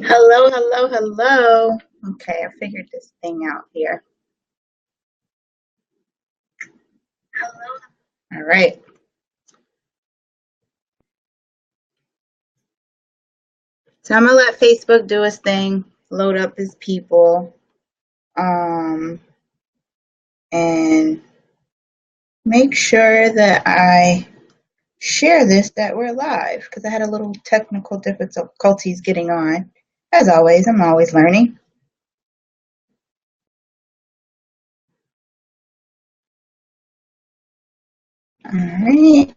Hello, hello, hello. Okay, I figured this thing out here. All right. So I'm gonna let Facebook do its thing, load up its people, and make sure that I share this that we're live because I had a little technical difficulties getting on. As always, I'm always learning. All right.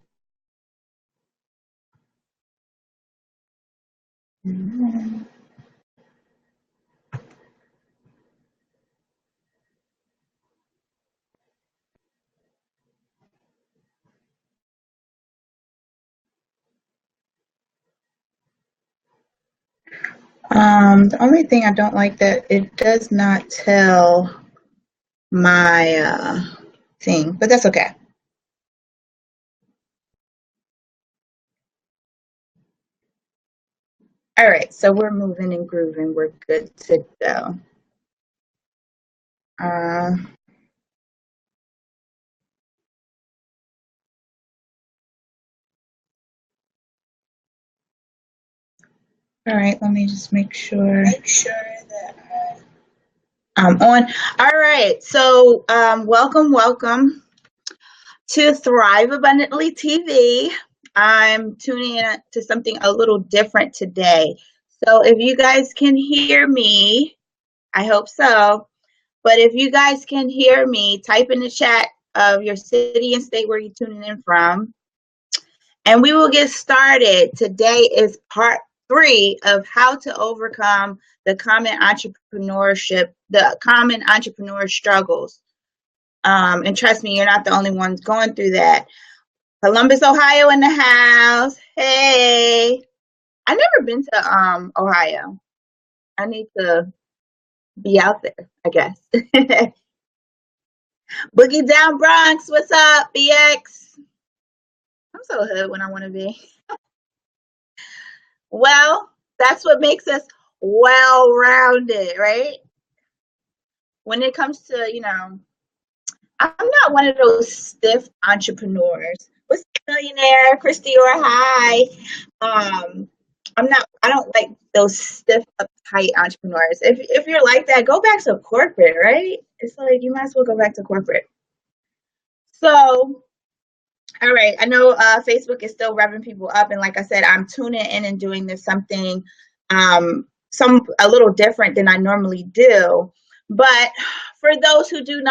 The only thing I don't like that it does not tell my thing, but that's okay. All right, so we're moving and grooving. We're good to go. Uh, all right, let me just make sure that I'm on. All right, so welcome to Thrive Abundantly TV. I'm tuning in to something a little different today. So if you guys can hear me, I hope so. But if you guys can hear me, type in the chat of your city and state where you're tuning in from. And we will get started. Today is part 3 of how to overcome the common entrepreneur struggles. And trust me, you're not the only ones going through that. Columbus, Ohio in the house. Hey. I've never been to Ohio. I need to be out there, I guess. Boogie Down Bronx, what's up, BX? I'm so hood when I want to be. Well, that's what makes us well-rounded, right? When it comes to, I'm not one of those stiff entrepreneurs. What's the millionaire, Christy or hi? I don't like those stiff, uptight entrepreneurs. If you're like that, go back to corporate, right? It's like you might as well go back to corporate. So, all right, I know Facebook is still revving people up, and like I said, I'm tuning in and doing this something a little different than I normally do. But for those who do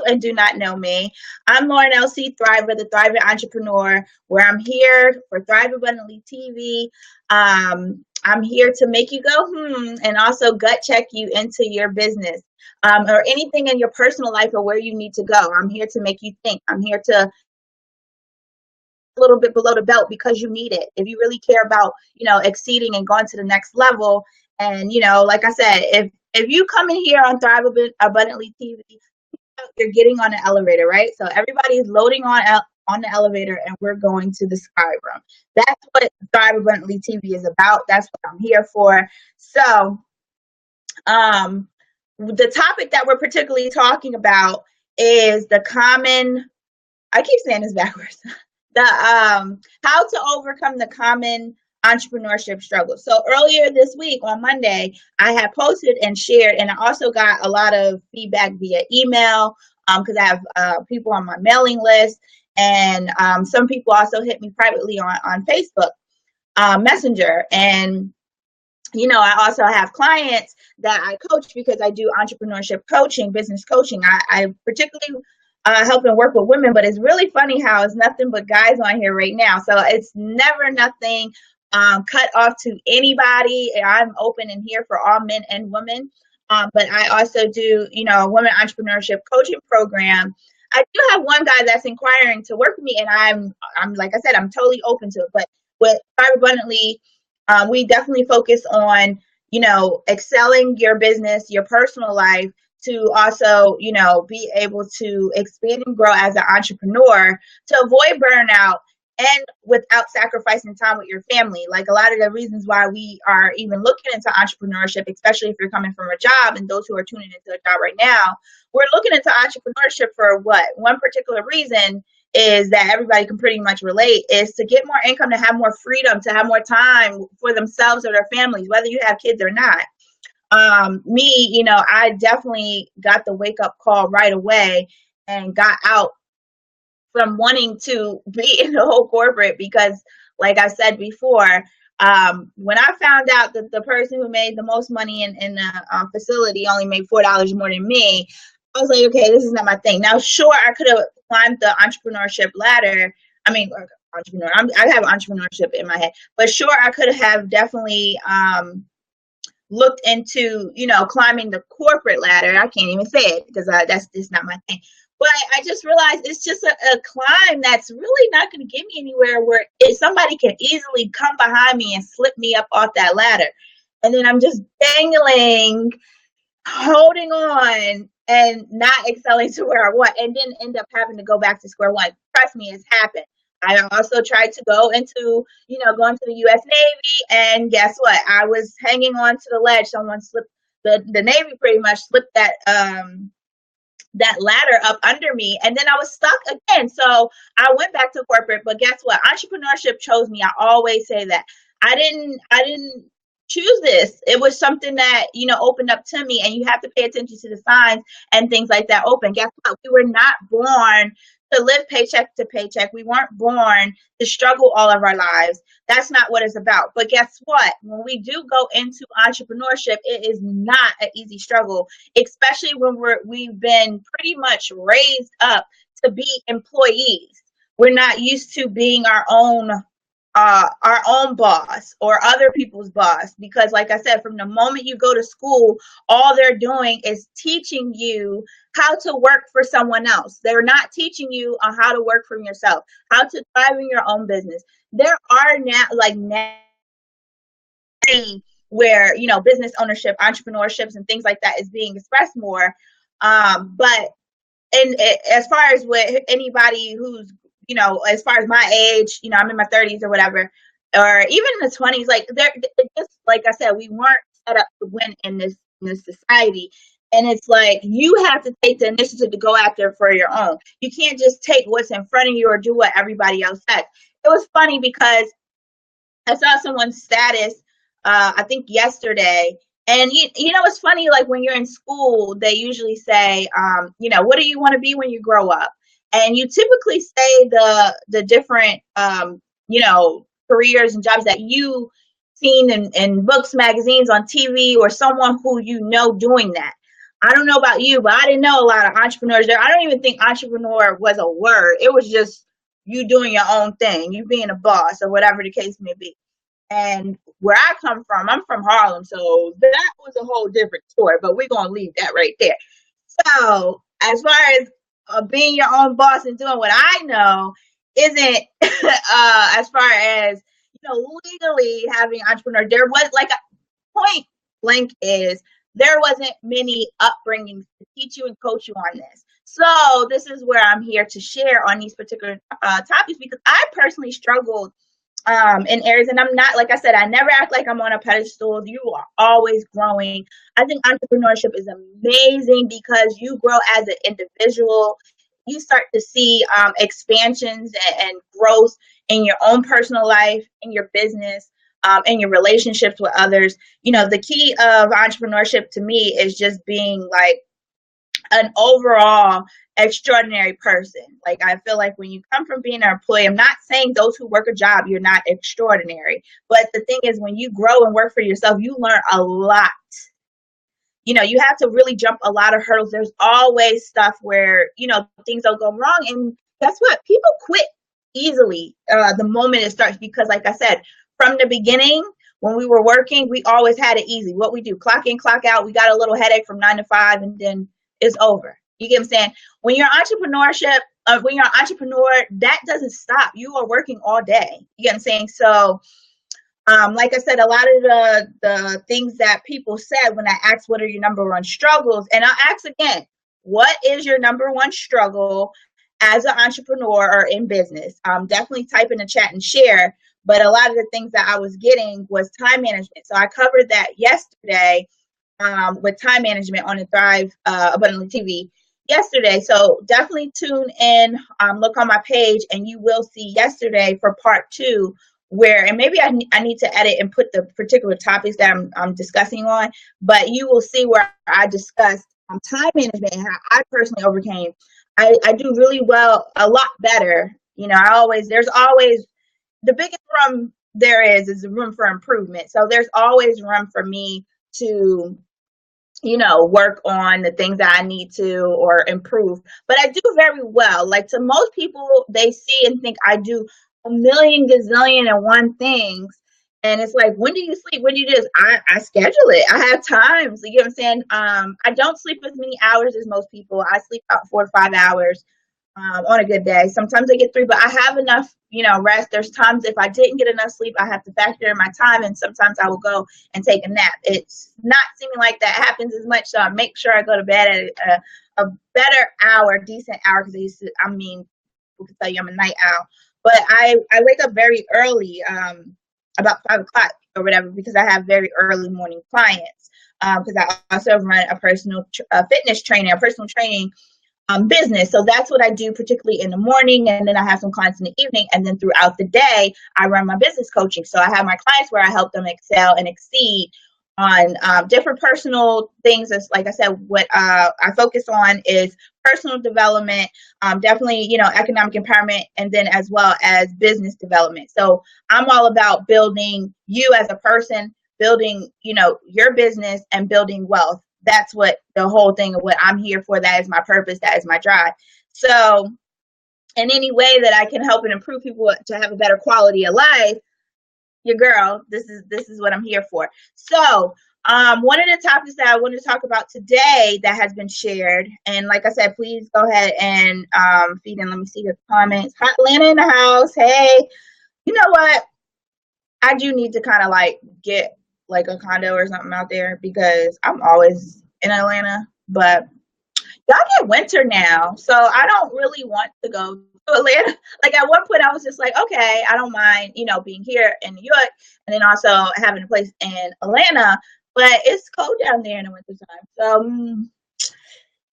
and do not know me, I'm Lauren L.C. Thriver, the Thriving Entrepreneur, where I'm here for Thrive Abundantly TV. I'm here to make you go and also gut check you into your business or anything in your personal life or where you need to go. I'm here to make you think. I'm here to a little bit below the belt because you need it. If you really care about, exceeding and going to the next level. And, like I said, if you come in here on Thrive Abundantly TV, you're getting on the elevator, right? So everybody's loading on the elevator and we're going to the sky room. That's what Thrive Abundantly TV is about. That's what I'm here for. So the topic that we're particularly talking about is I keep saying this backwards, how to overcome the common entrepreneurship struggles. So earlier this week on Monday, I had posted and shared, and I also got a lot of feedback via email because I have people on my mailing list, and some people also hit me privately on Facebook Messenger. And I also have clients that I coach because I do entrepreneurship coaching, business coaching. I particularly help and work with women, but it's really funny how it's nothing but guys on here right now. So it's never nothing cut off to anybody. I'm open and here for all men and women. But I also do, a women entrepreneurship coaching program. I do have one guy that's inquiring to work with me, and I'm like I said, I'm totally open to it. But with Thrive Abundantly, we definitely focus on, excelling your business, your personal life, to also, be able to expand and grow as an entrepreneur, to avoid burnout, and without sacrificing time with your family. Like a lot of the reasons why we are even looking into entrepreneurship, especially if you're coming from a job, and those who are tuning into a job right now, we're looking into entrepreneurship for what? One particular reason is that everybody can pretty much relate, is to get more income, to have more freedom, to have more time for themselves or their families, whether you have kids or not. Me, I definitely got the wake up call right away and got out from wanting to be in the whole corporate, because like I said before, when I found out that the person who made the most money in the facility only made $4 more than me, I was like, okay, this is not my thing. Now, sure, I could have climbed the entrepreneurship ladder. I mean, entrepreneur. I have entrepreneurship in my head, but sure, I could have definitely looked into, climbing the corporate ladder. I can't even say it because that's just not my thing. But I just realized it's just a climb that's really not going to get me anywhere, where somebody can easily come behind me and slip me up off that ladder. And then I'm just dangling, holding on, and not excelling to where I want, and then end up having to go back to square one. Trust me, it's happened. I also tried to go into, going to the U.S. Navy, and guess what? I was hanging on to the ledge. Someone slipped, the Navy pretty much slipped that ladder up under me, and then I was stuck again. So I went back to corporate, but guess what? Entrepreneurship chose me. I always say that. I didn't choose this. It was something that, opened up to me, and you have to pay attention to the signs and things like that open. Guess what? We were not born to live paycheck to paycheck. We weren't born to struggle all of our lives. That's not what it's about. But guess what? When we do go into entrepreneurship, it is not an easy struggle, especially when we've been pretty much raised up to be employees. We're not used to being our own boss or other people's boss, because like I said, from the moment you go to school, all they're doing is teaching you how to work for someone else. They're not teaching you on how to work for yourself, how to thrive in your own business. There are now where, business ownership, entrepreneurships, and things like that is being expressed more. But as far as with anybody who's, as far as my age, I'm in my 30s or whatever, or even in the 20s, like just like I said, we weren't set up to win in this society. And it's like, you have to take the initiative to go after for your own. You can't just take what's in front of you or do what everybody else says. It was funny because I saw someone's status, I think yesterday. And it's funny, like when you're in school, they usually say, what do you want to be when you grow up? And you typically say the different, careers and jobs that you seen in books, magazines, on TV, or someone who doing that. I don't know about you, but I didn't know a lot of entrepreneurs there. I don't even think entrepreneur was a word. It was just you doing your own thing, you being a boss or whatever the case may be. And where I come from, I'm from Harlem, so that was a whole different story, but we're going to leave that right there. So as far as being your own boss and doing what I know isn't as far as, legally having entrepreneur, there was like a point blank is there wasn't many upbringings to teach you and coach you on this. So this is where I'm here to share on these particular topics, because I personally struggled in areas, and I'm not, like I said, I never act like I'm on a pedestal. You are always growing. I think entrepreneurship is amazing because you grow as an individual. You start to see expansions and growth in your own personal life, in your business, in your relationships with others. The key of entrepreneurship to me is just being like an overall extraordinary person. Like, I feel like when you come from being an employee, I'm not saying those who work a job, you're not extraordinary. But the thing is, when you grow and work for yourself, you learn a lot. You have to really jump a lot of hurdles. There's always stuff where, things don't go wrong. And guess what? People quit easily the moment it starts, because like I said, from the beginning, when we were working, we always had it easy. What we do, clock in, clock out. We got a little headache from 9 to 5, and then it's over. You get what I'm saying? When you're an entrepreneur, that doesn't stop. You are working all day. You get what I'm saying? So, like I said, a lot of the things that people said when I asked, what are your number one struggles? And I'll ask again, what is your number one struggle? as an entrepreneur or in business. Definitely type in the chat and share. But a lot of the things that I was getting was time management. So I covered that yesterday with time management on the Thrive Abundantly TV yesterday. So definitely tune in, look on my page, and you will see yesterday for part 2 where, and maybe I need to edit and put the particular topics that I'm discussing on, but you will see where I discussed time management and how I personally overcame. I do really well, a lot better. There's always the biggest room there is room for improvement. So there's always room for me to work on the things that I need to or improve. But I do very well. Like, to most people, they see and think I do a million gazillion and one things. And it's like, when do you sleep? When do you do this? I schedule it. I have times. You get what I'm saying? I don't sleep as many hours as most people. I sleep about 4 to 5 hours on a good day. Sometimes I get 3, but I have enough, rest. There's times if I didn't get enough sleep, I have to factor in my time, and sometimes I will go and take a nap. It's not seeming like that happens as much, so I make sure I go to bed at a better hour, decent hour, because people can tell you I'm a night owl. But I wake up very early, about 5 o'clock or whatever, because I have very early morning clients. Because I also run a personal fitness training, a personal training business. So that's what I do, particularly in the morning. And then I have some clients in the evening. And then throughout the day, I run my business coaching. So I have my clients where I help them excel and exceed on different personal things. As like I said, what I focus on is personal development, definitely, economic empowerment, and then as well as business development. So I'm all about building you as a person, building, your business, and building wealth. That's what the whole thing of what I'm here for. That is my purpose. That is my drive. So in any way that I can help and improve people to have a better quality of life, your girl, this is what I'm here for. So one of the topics that I wanted to talk about today that has been shared, and like I said, please go ahead and feed in. Let me see the comments. Hot Atlanta in the house. Hey, you know what? I do need to kind of like get like a condo or something out there, because I'm always in Atlanta, but y'all get winter now, so I don't really want to go to Atlanta. Like, at one point I was just like, okay, I don't mind, being here in New York and then also having a place in Atlanta, but it's cold down there in the wintertime. So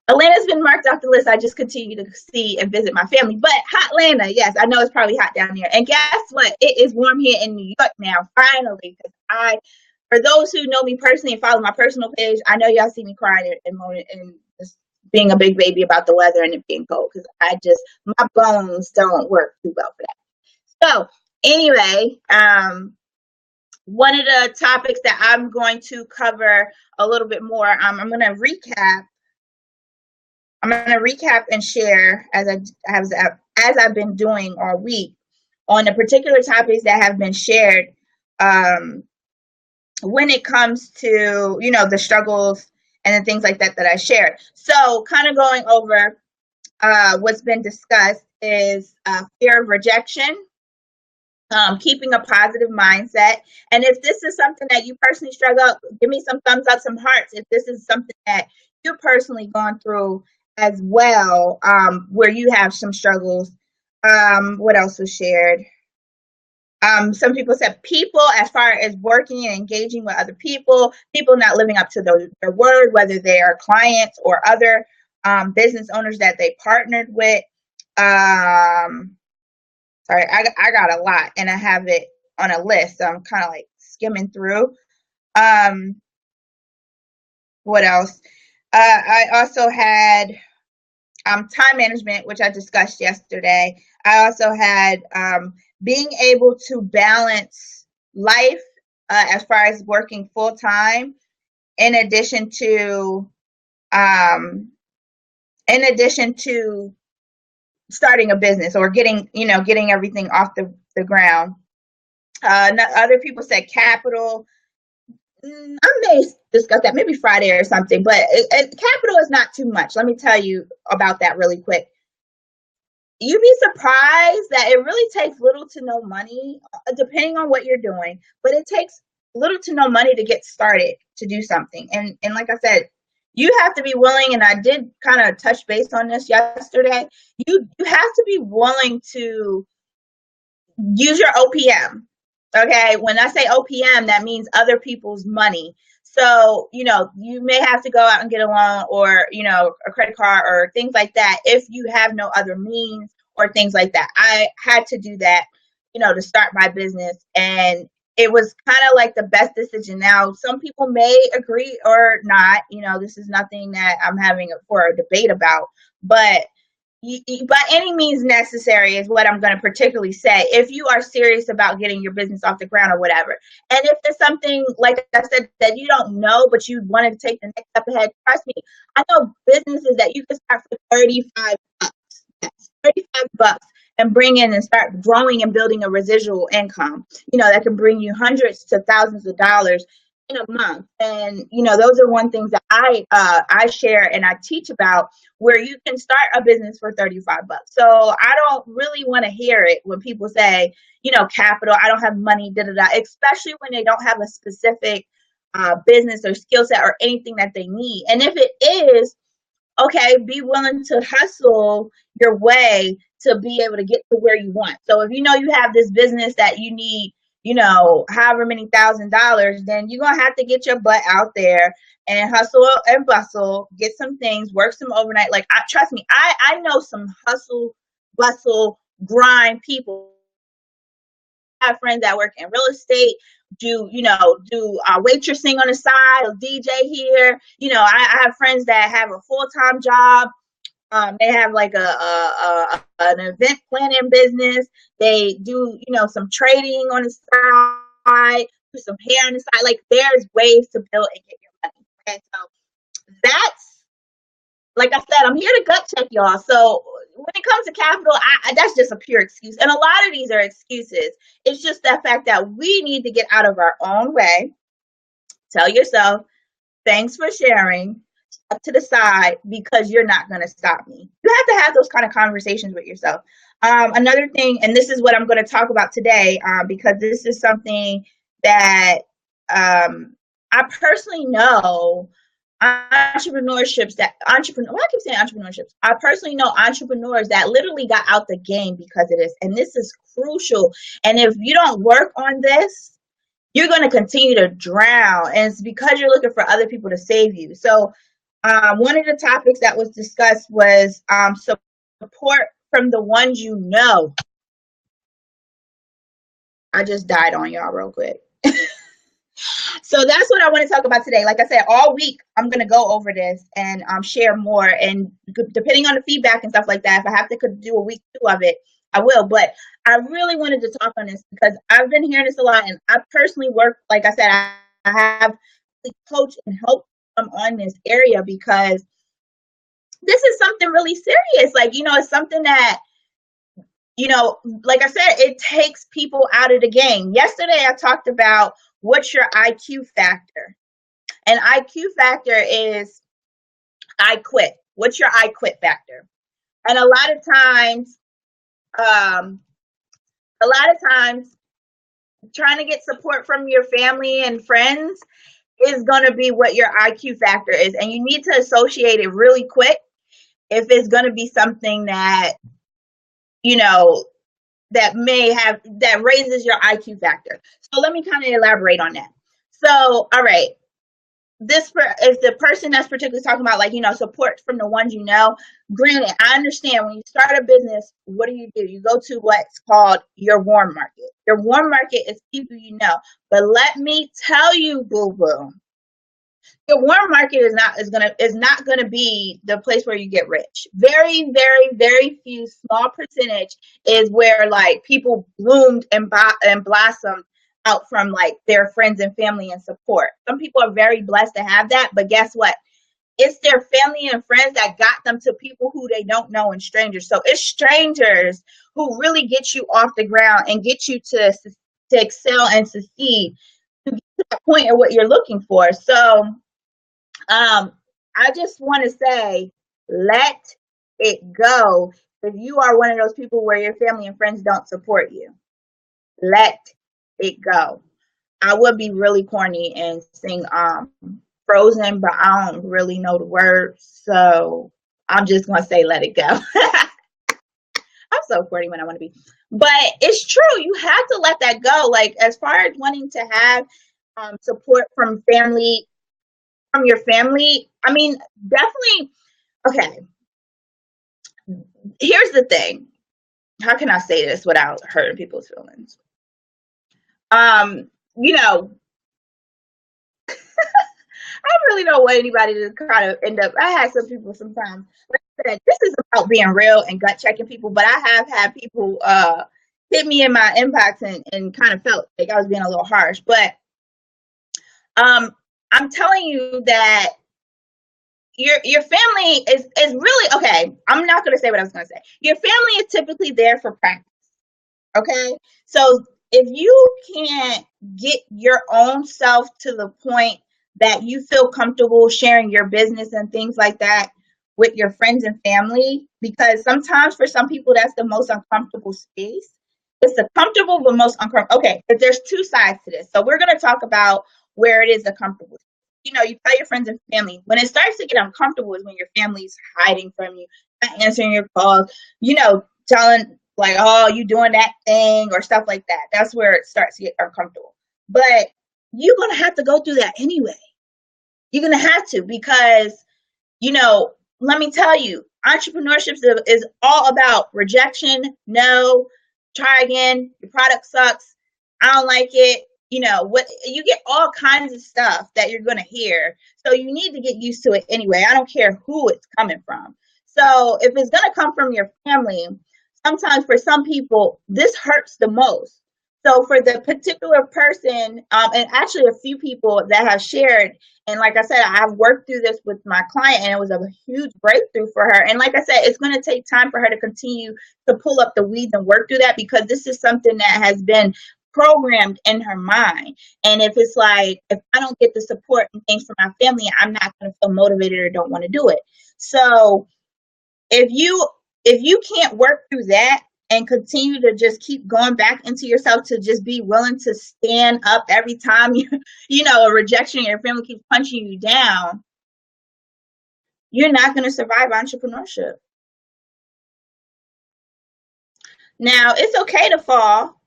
Atlanta's been marked off the list. I just continue to see and visit my family. But hot Atlanta, yes, I know it's probably hot down there. And guess what? It is warm here in New York now, finally. Because for those who know me personally and follow my personal page, I know y'all see me crying and moaning and just being a big baby about the weather and it being cold, because my bones don't work too well for that. So anyway, one of the topics that I'm going to cover a little bit more, I'm going to recap. I'm going to recap and share as I've been doing all week on the particular topics that have been shared when it comes to, the struggles and the things like that I shared. So kind of going over what's been discussed is fear of rejection, keeping a positive mindset. And if this is something that you personally struggle, give me some thumbs up, some hearts. If this is something that you've personally gone through as well, where you have some struggles. What else was shared? Some people said people, as far as working and engaging with other people not living up to their word, whether they are clients or other business owners that they partnered with. Sorry, I got a lot and I have it on a list, so I'm kind of like skimming through. What else? I also had time management, which I discussed yesterday. I also had being able to balance life as far as working full time, in addition to starting a business or getting everything off the ground. Other people said capital. I may discuss that maybe Friday or something, but capital is not too much. Let me tell you about that really quick. You'd be surprised that it really takes little to no money, depending on what you're doing, but it takes little to no money to get started to do something. And like I said, you have to be willing, and I did kind of touch base on this yesterday. You have to be willing to use your OPM. Okay, when I say OPM, that means other people's money. So, you may have to go out and get a loan or, a credit card or things like that if you have no other means or things like that. I had to do that, to start my business, and it was kind of like the best decision. Now, some people may agree or not. This is nothing that I'm having for a debate about, but by any means necessary is what I'm going to particularly say if you are serious about getting your business off the ground or whatever. And if there's something, like I said, that you don't know but you want to take the next step ahead, trust me, I know businesses that you can start for 35 bucks. Yes, 35 bucks, and bring in and start growing and building a residual income, that can bring you hundreds to thousands of dollars in a month. And those are one things that I share and I teach about, where you can start a business for 35 bucks. So I don't really want to hear it when people say, capital, I don't have money, especially when they don't have a specific business or skill set or anything that they need. And if it is, okay, be willing to hustle your way to be able to get to where you want. So if you have this business that you need, however many $1,000s, then you're going to have to get your butt out there and hustle and bustle, get some things, work some overnight. Like, trust me, I know some hustle, bustle, grind people. I have friends that work in real estate, do waitressing on the side, DJ here. I have friends that have a full-time job. They have like an event planning business. They do, some trading on the side, do some hair on the side. Like, there's ways to build and get your money. Okay, so that's, like I said, I'm here to gut check y'all. So when it comes to capital, that's just a pure excuse. And a lot of these are excuses. It's just the fact that we need to get out of our own way. Tell yourself, thanks for sharing, up to the side, because you're not going to stop me. You have to have those kind of conversations with yourself. Another thing, and this is what I'm going to talk about today, because this is something that I personally know entrepreneurships. I keep saying entrepreneurships. I personally know entrepreneurs that literally got out the game because of this, and this is crucial. And if you don't work on this, you're going to continue to drown, and it's because you're looking for other people to save you. So one of the topics that was discussed was support from the ones you know. I just died on y'all real quick. So that's what I want to talk about today. Like I said, all week I'm going to go over this and share more. And depending on the feedback and stuff like that, if I have to do a week 2 of it, I will. But I really wanted to talk on this because I've been hearing this a lot, and I personally work, like I said, I have coached and helped them on this area because this is something really serious. Like, it's something that, like I said, it takes people out of the game. Yesterday, I talked about what's your IQ factor. And IQ factor is I quit. What's your I quit factor? And a lot of times, trying to get support from your family and friends is going to be what your IQ factor is. And you need to associate it really quick if it's going to be something that, that raises your IQ factor. So let me kind of elaborate on that. So, all right, this is the person that's particularly talking about, like, support from the ones you know. Granted, I understand when you start a business, what do? You go to what's called your warm market. Your warm market is people you know. But let me tell you, boo-boo, your warm market is not gonna be the place where you get rich. Very, very, very few, small percentage is where, like, people bloomed and blossomed out from, like, their friends and family and support. Some people are very blessed to have that, but guess what? It's their family and friends that got them to people who they don't know and strangers. So it's strangers who really get you off the ground and get you to excel and succeed to get to that point of what you're looking for. So I just want to say, let it go. If you are one of those people where your family and friends don't support you, let it go. I would be really corny and sing frozen, but I don't really know the words, so I'm just gonna say let it go. I'm so corny when I want to be, but it's true. You have to let that go. Like as far as wanting to have support from family, from your family. I mean, definitely. Okay, here's the thing. How can I say this without hurting people's feelings? You know, I really don't want anybody to kind of end up. I had some people sometimes, like I said, this is about being real and gut checking people, but I have had people hit me in my inbox and kind of felt like I was being a little harsh. But I'm telling you that your family is really okay. I'm not going to say what I was going to say. Your family is typically there for practice. Okay, so if you can't get your own self to the point that you feel comfortable sharing your business and things like that with your friends and family, because sometimes for some people that's the most uncomfortable space. It's the comfortable but most uncomfortable. Okay, but there's two sides to this. So we're going to talk about where it is the comfortable. You know, you tell your friends and family. When it starts to get uncomfortable is when your family's hiding from you, not answering your calls, telling like, oh, you doing that thing or stuff like that. That's where it starts to get uncomfortable. But you're going to have to go through that anyway. You're going to have to because, let me tell you, entrepreneurship is all about rejection. No, try again. Your product sucks. I don't like it. What you get all kinds of stuff that you're going to hear. So you need to get used to it anyway. I don't care who it's coming from. So if it's going to come from your family, sometimes for some people, this hurts the most. So for the particular person, and actually a few people that have shared, and like I said, I've worked through this with my client and it was a huge breakthrough for her. And like I said, it's going to take time for her to continue to pull up the weeds and work through that because this is something that has been programmed in her mind. And if it's like, if I don't get the support and things from my family, I'm not going to feel motivated or don't want to do it. So if you can't work through that and continue to just keep going back into yourself to just be willing to stand up every time a rejection in your family keeps punching you down, you're not going to survive entrepreneurship. Now, it's okay to fall.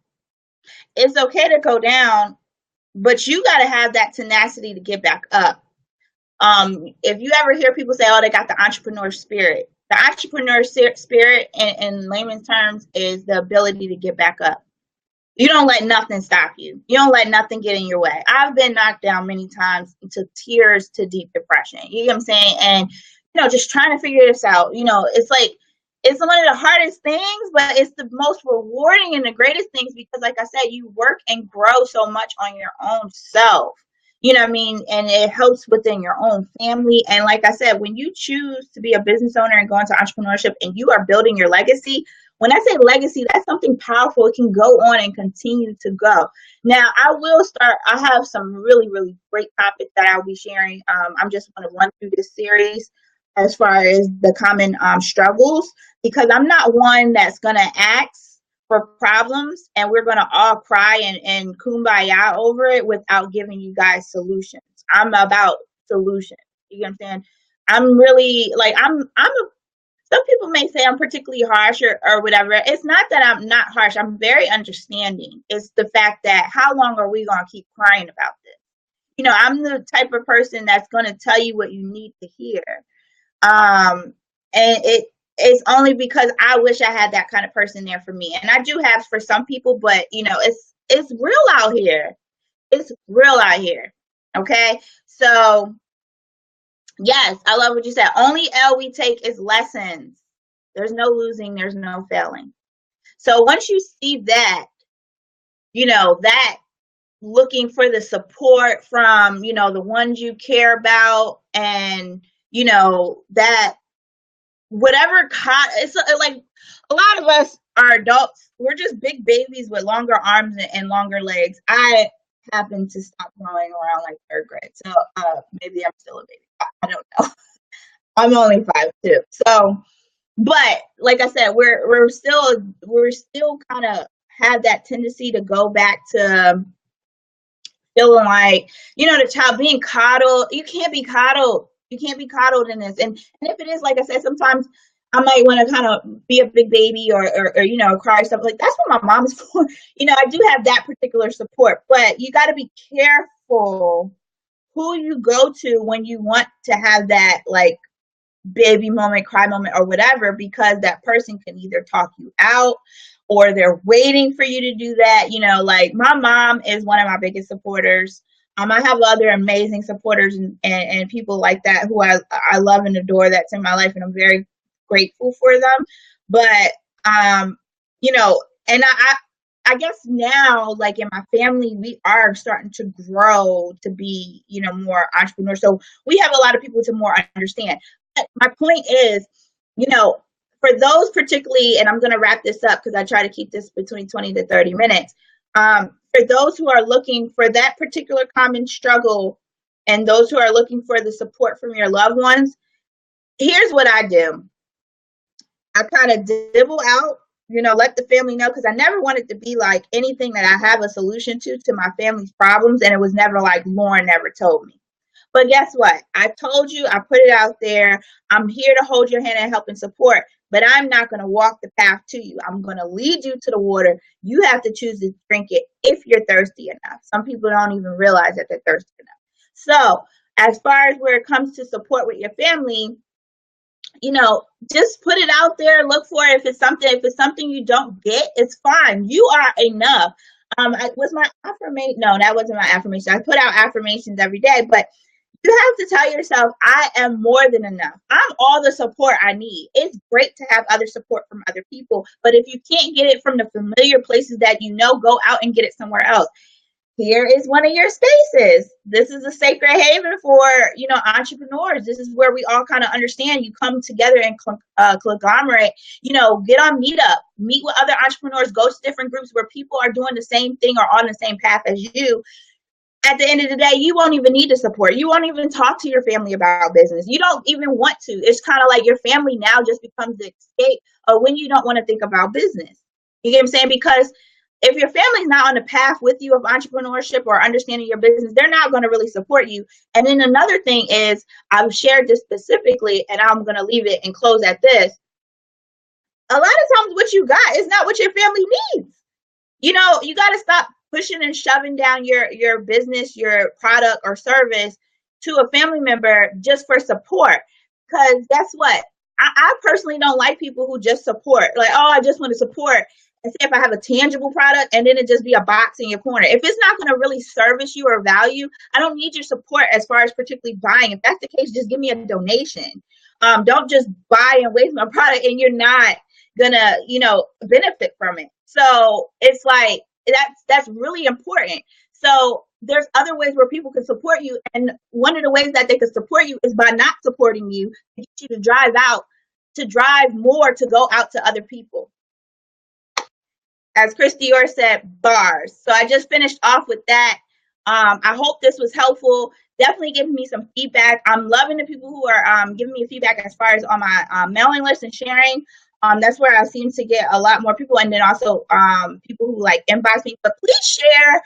It's okay to go down, but you got to have that tenacity to get back up. If you ever hear people say, oh, they got the entrepreneur spirit, the entrepreneur spirit in layman's terms is the ability to get back up. You don't let nothing stop you. You don't let nothing get in your way. I've been knocked down many times to tears to deep depression. You know what I'm saying? And, just trying to figure this out, it's like, it's one of the hardest things, but it's the most rewarding and the greatest things because, like I said, you work and grow so much on your own self. You know what I mean? And it helps within your own family. And like I said, when you choose to be a business owner and go into entrepreneurship and you are building your legacy, when I say legacy, that's something powerful. It can go on and continue to go. Now, I have some really, really great topics that I'll be sharing. I'm just going to run through this series as far as the common struggles, because I'm not one that's going to ask for problems and we're going to all cry and kumbaya over it without giving you guys solutions. I'm about solutions. You know what I'm saying? I'm really like, some people may say I'm particularly harsh or whatever. It's not that I'm not harsh. I'm very understanding. It's the fact that how long are we going to keep crying about this? I'm the type of person that's going to tell you what you need to hear. And it's only because I wish I had that kind of person there for me. And I do have for some people, but it's real out here. It's real out here. Okay. So yes, I love what you said. Only L we take is lessons. There's no losing. There's no failing. So once you see that, that looking for the support from, the ones you care about and, that whatever it's like a lot of us are adults. We're just big babies with longer arms and longer legs. I happen to stop growing around like third grade. So maybe I'm still a baby. I don't know. I'm only 5'2". So, but like I said, we're still kind of have that tendency to go back to feeling like, the child being coddled. You can't be coddled. You can't be coddled in this. And if it is, like I said, sometimes I might want to kind of be a big baby or cry stuff like that's what my mom is for. I do have that particular support, but you got to be careful who you go to when you want to have that like baby moment, cry moment, or whatever, because that person can either talk you out or they're waiting for you to do that. Like my mom is one of my biggest supporters. I have other amazing supporters and people like that who I love and adore that's in my life, and I'm very grateful for them. But, and I guess now, like in my family, we are starting to grow to be, more entrepreneurs. So we have a lot of people to more understand. But my point is, for those particularly, and I'm going to wrap this up because I try to keep this between 20 to 30 minutes. For those who are looking for that particular common struggle and those who are looking for the support from your loved ones, here's what I do. I kind of dibble out, let the family know, because I never wanted to be like anything that I have a solution to my family's problems. And it was never like Lauren never told me. But guess what? I told you, I put it out there. I'm here to hold your hand and help and support, but I'm not going to walk the path to you. I'm going to lead you to the water. You have to choose to drink it if you're thirsty enough. Some people don't even realize that they're thirsty enough. So as far as where it comes to support with your family, just put it out there. Look for it. If it's something you don't get, it's fine. You are enough. Was my affirmation? No, that wasn't my affirmation. I put out affirmations every day, but you have to tell yourself, I am more than enough. I'm all the support I need. It's great to have other support from other people, but if you can't get it from the familiar places that go out and get it somewhere else. Here is one of your spaces. This is a sacred haven for, entrepreneurs. This is where we all kind of understand. You come together and conglomerate, get on Meetup, meet with other entrepreneurs, go to different groups where people are doing the same thing or on the same path as you. At the end of the day, you won't even need to support. You won't even talk to your family about business. You don't even want to. It's kind of like your family now just becomes the escape of when you don't want to think about business. You get what I'm saying? Because if your family's not on the path with you of entrepreneurship or understanding your business, they're not going to really support you. And then another thing is, I've shared this specifically, and I'm going to leave it and close at this. A lot of times what you got is not what your family needs. You got to stop pushing and shoving down your business, your product or service to a family member just for support. Because guess what? I personally don't like people who just support. Like, oh, I just want to support. And say if I have a tangible product and then it just be a box in your corner. If it's not going to really service you or value, I don't need your support as far as particularly buying. If that's the case, just give me a donation. Don't just buy and waste my product and you're not going to, benefit from it. So it's like, that's really important. So there's other ways where people can support you. And one of the ways that they can support you is by not supporting you, to get you to drive more, to go out to other people. As Chris Dior said, bars. So I just finished off with that. I hope this was helpful. Definitely give me some feedback. I'm loving the people who are giving me feedback as far as on my mailing list and sharing. That's where I seem to get a lot more people. And then also people who like inbox me. But please share,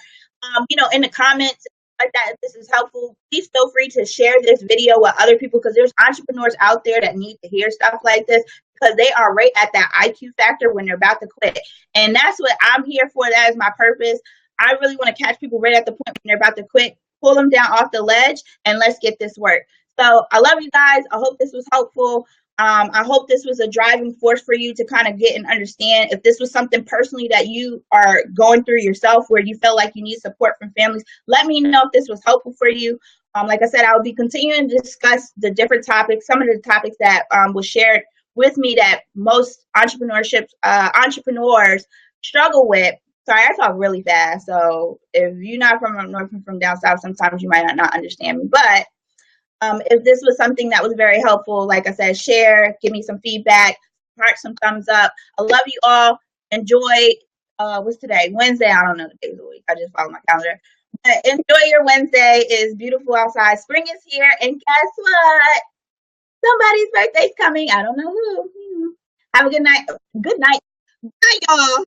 in the comments like that, if this is helpful. Please feel free to share this video with other people, because there's entrepreneurs out there that need to hear stuff like this, because they are right at that IQ factor when they're about to quit. And that's what I'm here for. That is my purpose. I really want to catch people right at the point when they're about to quit, pull them down off the ledge, and let's get this work. So I love you guys. I hope this was helpful. I hope this was a driving force for you to kind of get and understand. If this was something personally that you are going through yourself, where you feel like you need support from families, let me know if this was helpful for you. Like I said, I will be continuing to discuss the different topics, some of the topics that was shared with me that most entrepreneurs struggle with. Sorry, I talk really fast. So if you're not from up north and from down south, sometimes you might not understand me. But if this was something that was very helpful, like I said, share, give me some feedback, heart some thumbs up. I love you all. Enjoy. What's today? Wednesday. I don't know the days of the week. I just follow my calendar. But enjoy your Wednesday. It's beautiful outside. Spring is here. And guess what? Somebody's birthday's coming. I don't know who. Have a good night. Good night. Bye, y'all.